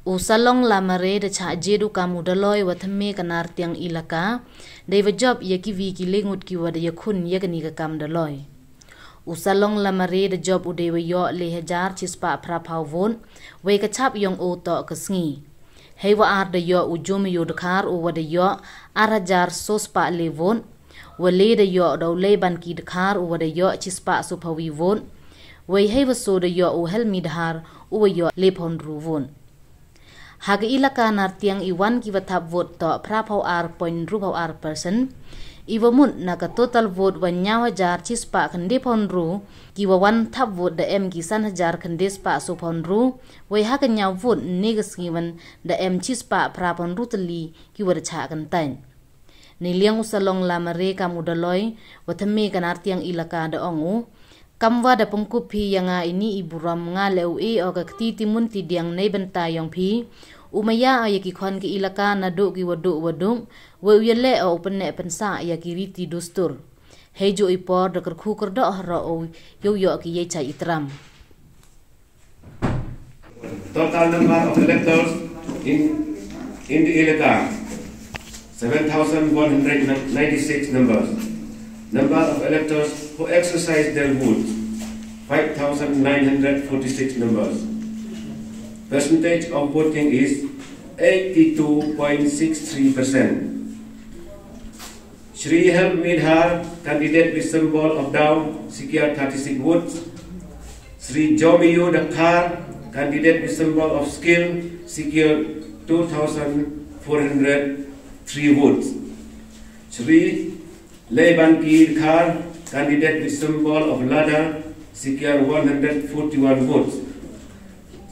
U Salong Lamare da cha jedu kamu Dolloi wa thymme ka Nartiang Elaka dei wa job ye ki vi ki lengut ki wa da yakun ye gani ka kam Dolloi. U Salong Lamare da job u dei wa yo le hajar chispa pra phau von we ka chap yong o to ka sngi. Hei wa ar da yo u jom yo dakar u wa da yo arajar sospa le von wa le da yo do le ban ki dakar u wa da yo chispa su phawi von we hei wa so da yo u helmi dhar u wa yo le phon ru von. Haga Elaka Nartiang iwan kiwa tap vote to prapau r.2% iwa mun naka total vote wanyawa jar chispa kende ponru kiwa wan tap vote da m kisan hajar kende spa so ponru wai haga nyaw vote negas kiwan da m chispa praponru tali kiwa da cha kantain niliang usalong Lamare kamu Dolloi wa thymme ka Nartiang Elaka da ongu kamwa da pengkupi yang ini ibu ram nga leu o ka timun tidiang nei bentayong pi umaya ya ki khon ki Elaka na do ki wadung we yele o penne pensa ya ki riti dustur hejo ipor da kerkhu kerdo ro o yo ki ye chai itram. Total number of electors in the Elaka 7,196 numbers. Number of electors who exercise their vote 5,946 numbers. Percentage of voting is 82.63%. Shri Help Midhar, candidate with symbol of down, secured 36 votes. Shri Jomiyu Dakar, candidate with symbol of skill, secured 2,403 votes. Shri Leibanki Dakar, candidate with symbol of ladder, secured 141 votes.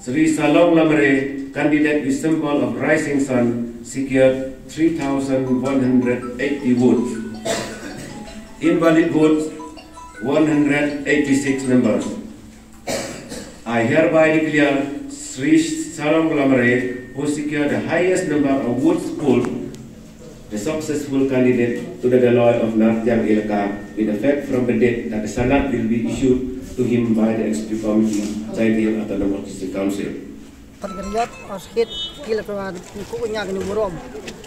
Sri Salong Lamare, candidate with symbol of rising sun, secured 3,180 votes. Invalid votes 186 numbers. I hereby declare Sri Salong Lamare, who secured the highest number of votes polled, the successful candidate to the Dolloi of Nartiang Elaka with effect from the date that the Sanat will be issued to him by the Executive Committee, Zaidil Autonomous District Council. Pergeriat askit kila kawan ku nya ni murom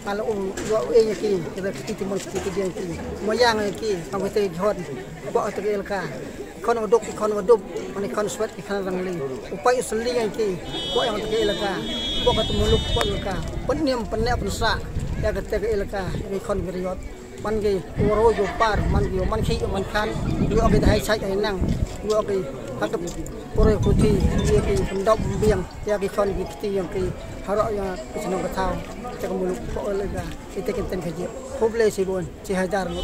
kalau yo e ki kita kita mon kita dia ki moyang ki kamu te hot ba te Elaka kon odok oni kon swat ki kan rangli upai seli ki ba yang te Elaka ba ka muluk ba Elaka peniem penek pensa ya ke te Elaka ni kon geriot man ki uro yo par man ki man khi man kan yo ke dai sai ai nang yo ke hakap pore kuti dia ki pendok biang ya ki kon ki ti yang ki harok yang senang ketau cak muluk ko Elaka ite kenten kaji hoble sibon ci hajar mu